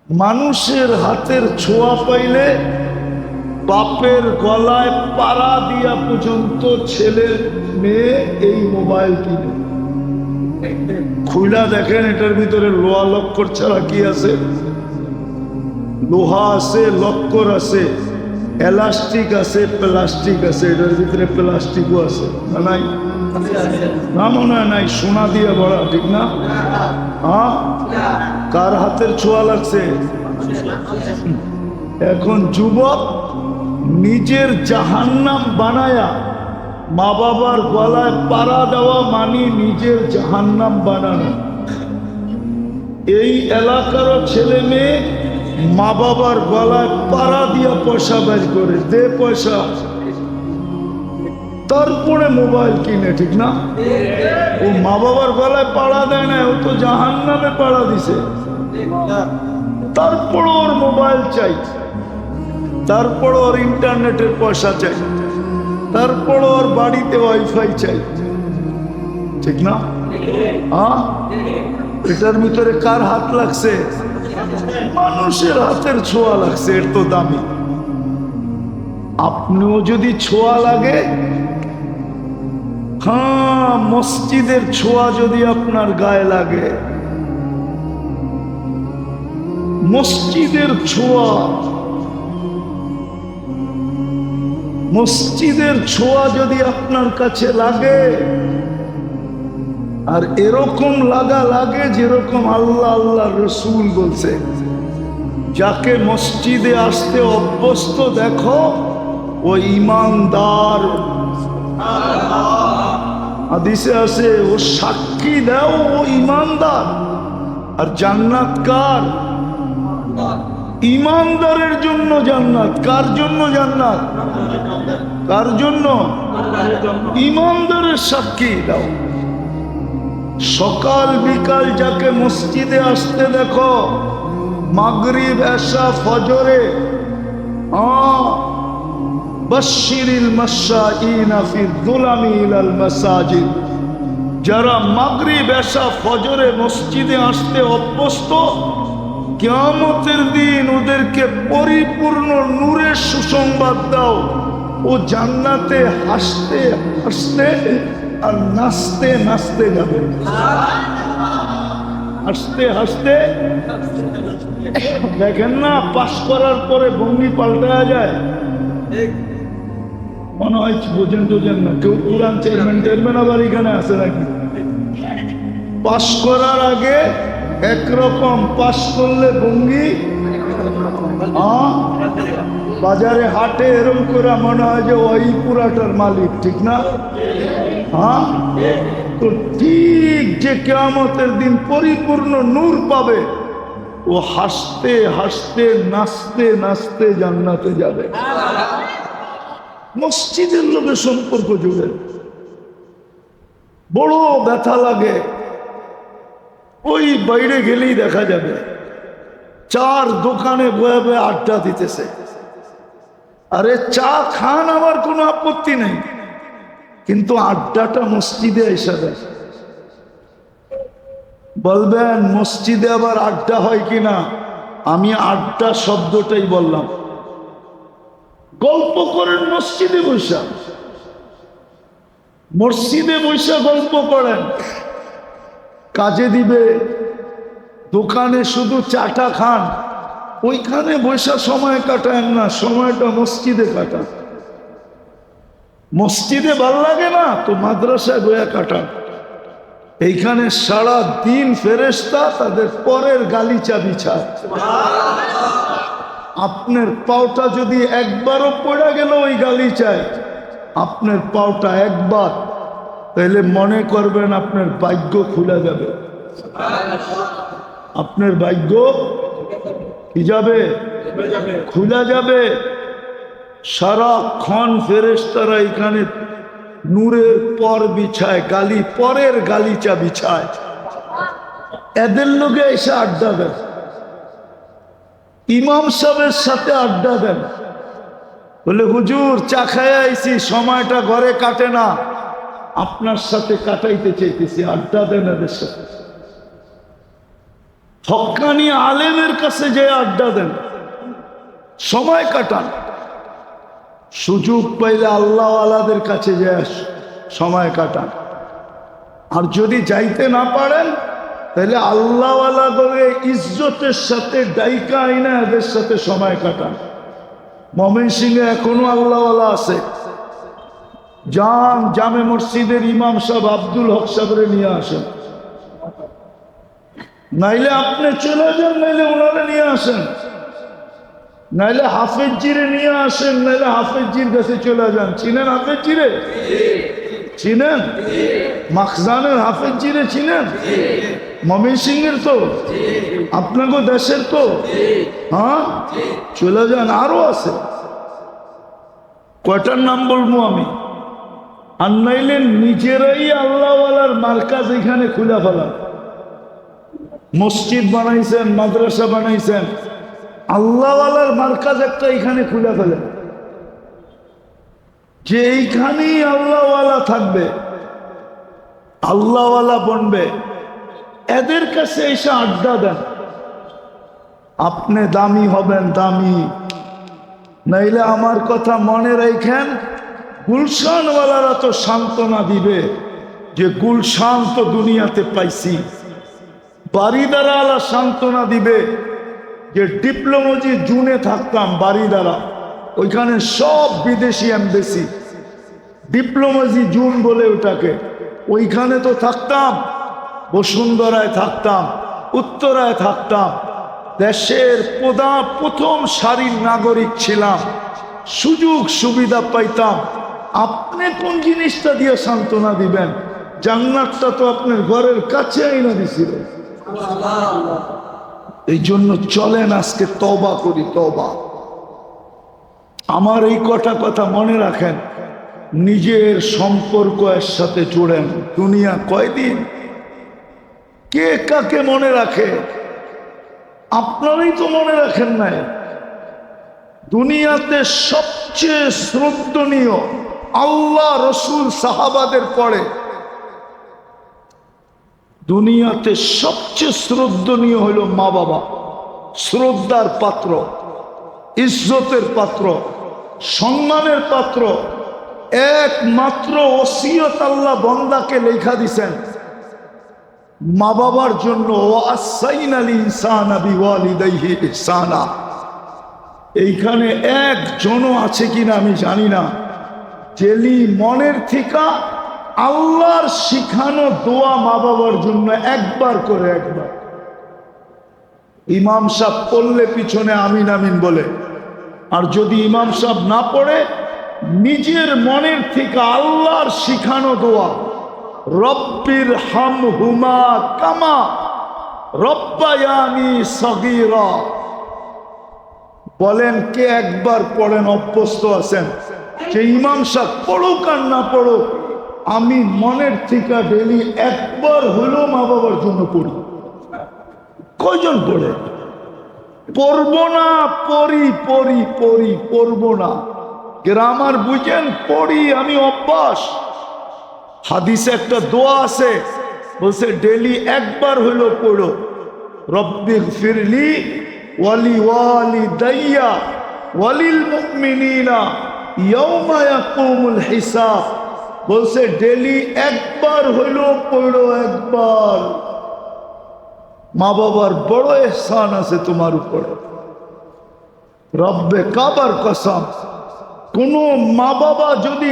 মানুষের হাতের ছোঁয়া পাইলে বাপের গলায় পাড়া দিয়া পর্যন্ত ছেলে মেয়ে এই মোবাইল কিনে। খুইলা দেখেন এটার ভিতরে লোহা লক্কর ছাড়া কি আছে? লোহা আছে, লক্কর আছে, এলাস্টিক আছে, প্লাস্টিক আছে। এটার ভিতরে প্লাস্টিকও আছে না? নাই না, মনে হয় নাই। সোনা দিয়ে ভরা, ঠিক না? হ্যাঁ, কার হাতের ছোঁয়া লাগছে? এখন যুবক নিজের জাহান্নাম বানায়া মা বাবার গলায় পাড়া দেওয়া মানে নিজের জাহান্নাম বানানো। এই এলাকারও ছেলে মেয়ে মা বাবার গলায় পাড়া দিয়া পয়সা বের করে, দে পয়সা, তারপরে মোবাইল কিনে, ঠিক না? ও মা বাবার গলায় পাড়া দেয় না, ও তো জাহান্নামে পাড়া দিছে। তারপর ওর মোবাইল চাই, তারপর ওর ইন্টারনেটের পয়সা চাই, তারপর ওর বাড়িতে ওয়াইফাই চাই, ঠিক না? হ্যাঁ, এটার ভিতরে কার হাত লাগছে? মানুষের হাতের ছোঁয়া লাগছে। এর তো দামি। আপনিও যদি ছোঁয়া লাগে, হ্যাঁ, মসজিদের ছোঁয়া যদি আপনার গায়ে লাগে, মসজিদের ছোঁয়া, মসজিদের ছোঁয়া যদি আপনার কাছে লাগে, আর এরকম লাগা লাগে যেরকম আল্লাহ আল্লাহ রসুল বলছে, যাকে মসজিদে আসতে অভ্যস্ত দেখো ও ঈমানদার। হাদিসে আছে ও সাক্ষী দাও ও ঈমানদার। আর জান্নাত কার? ঈমানদারের জন্য জান্নাত। কার জন্য জান্নাত? কার জন্য? ঈমানদারের সাক্ষী দাও। সকাল বিকাল যাকে মসজিদে আসতে দেখো, মাগরিব এশা ফজরে, বাশশিরিল মাশাঈনা ফি যুলামি ইলাল মাসাজিদ, যারা মাগরিব এশা ফজরে মসজিদে আসতে অভ্যস্ত, কিয়ামতের দিন ওদেরকে পরিপূর্ণ নূরের সুসংবাদ দাও। ও জান্নাতে হাসতে হাসতে আর নাচতে নাচতে যাবে। হাসতে হাসতে, দেখেন না পাশ করার পরে ভঙ্গি পাল্টা যায়, মনে হয় বোঝেন টোঝেন না কেউ। পুরান চেয়ারম্যান আবার এখানে আছে নাকি? পাশ করার আগে একরকম, পাশ করলে ভঙ্গি, বাজারে হাটে এরকম করে মনে হয় যে ওই পুরাটার মালিক, ঠিক না? হ্যাঁ, তো ঠিক যে কিয়ামতের দিন পরিপূর্ণ নূর পাবে, ও হাসতে হাসতে নাচতে নাচতে জান্নাতে যাবে। মসজিদের লোকের সম্পর্ক জুড়ে বড় ব্যথা লাগে। ওই বাইরে গেলেই দেখা যাবে চার দোকানে বয়ে বয়ে আড্ডা দিতেছে। আরে চা খান, আমার কোনো আপত্তি নেই, কিন্তু আড্ডাটা মসজিদে এসে দেয়। বলবেন মসজিদে আবার আড্ডা হয় কিনা? আমি আড্ডা শব্দটাই বললাম। গল্প করেন মসজিদে বৈশা, মসজিদে বৈশা গল্প করেন। কাজে দিবে, দোকানে শুধু চাটা খান, ওইখানে বৈশা সময় কাটায় না, সময়টা মসজিদে কাটান। মসজিদে ভাল লাগে না তো মাদ্রাসায় বইয়া কাটান। এইখানে সারা দিন ফেরেশতা তাদের পরের গালিচা বিছায়। আপনার পাওটা যদি একবারও পড়ে গেল ওই গালিচায়, আপনার পাওটা একবার, তাহলে মনে করবেন আপনার ভাগ্য খুলে যাবে। আপনার ভাগ্য কি যাবে? খুলে যাবে। সারাক্ষণ ফেরেশতারা এখানে নূরের পর বিছায়, গালি পরের গালিচা বিছায়। এদের লোকে এসে আড্ডা দেন, ইমাম সাহেবের সাথে আড্ডা দেন। বলে হুজুর চা খাইয়া আইছি, সময়টা ঘরে কাটে না, আপনার সাথে কাটাইতে চাইতেছি, আড্ডা দেন এদের সাথে। হক্কানি আলেমের কাছে যে আড্ডা দেন, সময় কাটান। সুযোগ পাইলে আল্লাহওয়ালাদের কাছে যে সময় কাটান। আর যদি যাইতে না পারেন তাহলে আল্লাহওয়ালা বলে ইজ্জতের সাথে ডাইকা আইনা এদের সাথে সময় কাটান। ময়মনসিংহে এখনো আল্লাহওয়ালা আছে। যান জামে মসজিদের ইমাম সাহেব আব্দুল হক সাহেবরে নিয়ে আসেন, নাইলে আপনি চলে যান, নাইলে ওনারা নিয়ে আসেন, নাইলে হাফেজজিরে নিয়ে আসেন, নাইলে হাফেজজির কাছে চলে যান। চিনেন হাফেজজিরে? চিনেন? মাখজানের হাফেজজিরে চিনেন? ময়মনসিংহের তো, আপনাকে দেশের তো। হ্যাঁ, চলে যান, আরো আছে। কয়টার নাম বলবো আমি? আর নাইলে নিজেরাই আল্লাহওয়ালার মার্কাজ এখানে খুলে ফেলান। মসজিদ বানাইছেন, মাদ্রাসা বানাইছেন, আল্লাহওয়ালার মার্কাজ একটা এখানে খুলে ফেলেন, যে এইখানেই আল্লাহওয়ালা থাকবে, আল্লাহওয়ালা বনবে। এদের কাছে এসে আড্ডা দেন, আপনি দামি হবেন, দামি। নাইলে আমার কথা মনে রাখেন, গুলশানওয়ালারা তো সান্ত্বনা দিবে যে গুলশান তো দুনিয়াতে পাইছি। বারিদারা আলা সান্ত্বনা দিবে যে ডিপ্লোমজি জুনে থাকতাম বারিদারা, ওইখানে সব বিদেশি এমবেসি, ডিপ্লোমজি জুন বলে ওটাকে, ওইখানে তো থাকতাম। বসুন্ধরায় থাকতাম, উত্তরায় থাকতাম, দেশের প্রথম সারির নাগরিক ছিলাম, সুযোগ সুবিধা পাইতাম। আপনি কোন জিনিসটা দিয়ে সান্ত্বনা দিবেন? জান্নাতটা তো আপনার ঘরের কাছে আইনা দিছিল। এই জন্য চলেন আজকে তওবা করি, তওবা। আমার এই কথা মনে রাখেন, নিজের সম্পর্ক এর সাথে জোড়েন। দুনিয়া কয়দিন, কে কাকে মনে রাখে? আপনারাই তো মনে রাখেন নাই। দুনিয়াতে সবচেয়ে শ্রদ্ধনীয় আল্লাহ রসুল সাহাবাদের পরে দুনিয়াতে সবচেয়ে শ্রদ্ধনীয় হইল মা বাবা। শ্রদ্ধার পাত্র, ইজ্জতের পাত্র, সম্মানের পাত্র। একমাত্র ওসিয়ত আল্লাহ বান্দাকে লেখা দিছেন মা বাবার জন্য, ওয়াসাইনাল ইনসানা বিওয়ালিদাইহি ইহসানা। এইখানে একজনও আছে কিনা আমি জানি না, জেলি মনের থিকা আল্লাহর শিখানো দোয়া মা বাবার জন্য একবার করে, একবার ইমাম সাহেব পড়লে পিছনে আমিন আমিন বলে। আর যদি ইমাম সাহেব না পড়ে, নিজের মনের থেকে আল্লাহর শিখানো দোয়া, রব্বির হামহুমা কামা রব্বায়ানি সগীরা, বলেন কে একবার পড়েন অভ্যস্ত আছেন? যে ইমাম সাহেব পড়ুক আর না পড়ুক, আমি মনের থেকে ডেলি একবার হলেও মা বাবার জন্য পড়ি। কয়জন পড়ে? পড়বো না, পড়বো না। গ্রামার বুঝেন, পড়ি আমি, অভ্যাস। হাদিসে একটা দোয়া আছে, বলছে ডেলি একবার হলো পড়ো, রব্বিগফিরলি ওয়ালি ওয়ালিদাইয়া ওয়ালিল মুমিনিনা ইয়াউমা ইয়াকুমুল হিসাব। বলছে ডেলি একবার হইলো পড়ো, একবার। মা বাবার বড় ইহসান আছে তোমার উপরে, রব্বে কাবার কসম। কোন মা বাবা যদি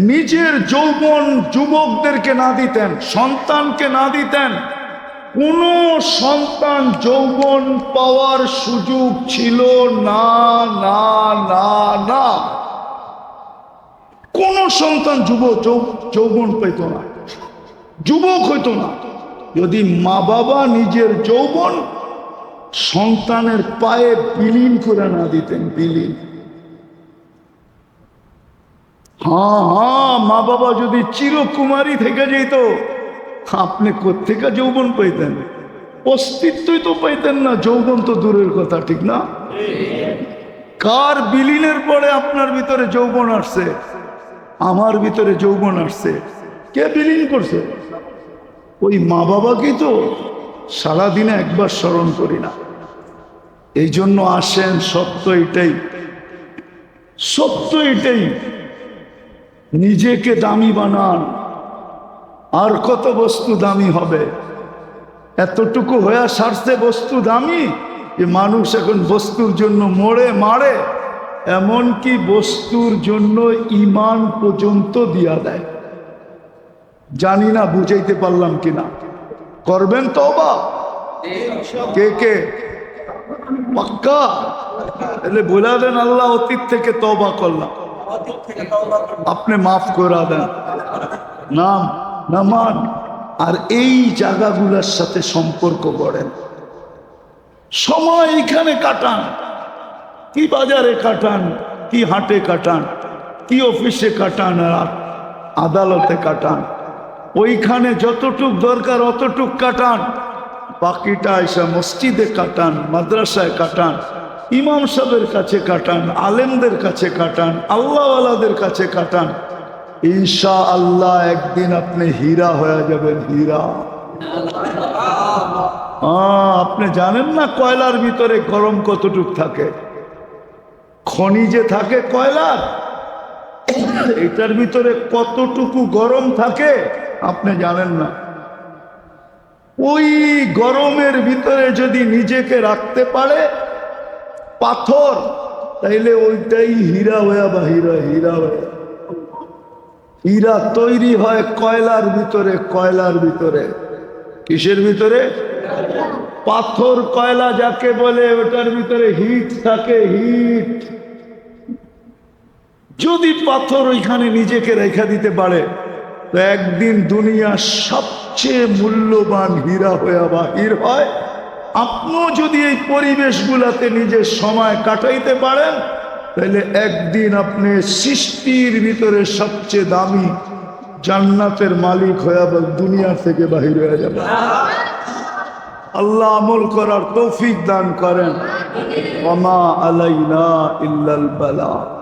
নিজের যৌবন যুবকদেরকে না দিতেন, সন্তানকে না দিতেন, কোন সন্তান যৌবন পাওয়ার সুযোগ ছিল না, না, না, না। কোন সন্তান যৌবন পেত না, যুবক হইত না, যদি মা বাবা নিজের যৌবন সন্তানের পায়ে বিলীন করে না দিতেন। বিলীন, হ্যাঁ, মা বাবা যদি চিরকুমারী থেকে যেত, আপনি কোত্থেকে যৌবন পাইতেন? অস্তিত্বই তো পাইতেন না, যৌবন তো দূরের কথা, ঠিক না? কার বিলীনের পরে আপনার ভিতরে যৌবন আসছে? আমার ভিতরে যৌবন আসছে। কে বিলীন করছে? ওই মা বাবা কি? তো সারাদিনে একবার স্মরণ করি না। এই জন্য আসেন, সত্য এটাই, সত্য এটাই, নিজেকে দামি বানান। আর কত বস্তু দামি হবে? এতটুকু হয়ে সারছে বস্তু দামি যে মানুষ এখন বস্তুর জন্য মরে মারে, এমনকি বস্তুর জন্য ঈমান পর্যন্ত দিয়া দেয়। জানি না বুঝাইতে পারলাম কিনা। করবেন তওবা? কে কে পাক্কা? তাহলে বলে দেন, আল্লাহ অতীত থেকে তওবা করলাম, আপনি মাফ করে দেন। নাম নামান আর এই জায়গাগুলোর সাথে সম্পর্ক গড়েন। সময় এখানে কাটান, কি বাজারে কাটান, কি হাটে কাটান, কি অফিসে কাটান, আর আদালতে কাটান। ওইখানে যতটুক দরকার অতটুক কাটান, বাকিটা এসে মসজিদে কাটান, মাদ্রাসায় কাটান, ইমাম সাহেবের কাছে কাটান, আলেমদের কাছে কাটান, আল্লাহওয়ালাদের কাছে কাটান। ইনশাআল্লাহ একদিন আপনি হীরা হয়ে যাবেন, হীরা। আপনি জানেন না কয়লার ভিতরে গরম কতটুক থাকে? খনিজে থাকে কয়লার, এটার ভিতরে কতটুকু গরম থাকে আপনি জানেন না। ওই গরমের ভিতরে যদি নিজেকে রাখতে পারে পাথর, তাইলে ওইটাই হীরা হয়ে বা হীরা, হীরা হয়ে। হীরা তৈরি হয় কয়লার ভিতরে, কয়লার ভিতরে। কিসের ভিতরে? পাথর কয়লা যাকে বলে, ওটার ভিতরে হিট থাকে, হিট। যদি পাথর ওইখানে নিজেকে রেখা দিতে পারে, তো একদিন দুনিয়ার সবচেয়ে মূল্যবান হীরা হয়ে বাহির হয়। আপনিও যদি এই পরিবেশগুলোতে নিজের সময় কাটাইতে পারেন, তাহলে একদিন আপনি সৃষ্টির ভিতরে সবচেয়ে দামি জান্নাতের মালিক হয়ে দুনিয়া থেকে বাহির হয়ে যাবে। আল্লাহ আমল করার তৌফিক দান করেন। ওয়া মা আলাইনা ইল্লাল বালাগ।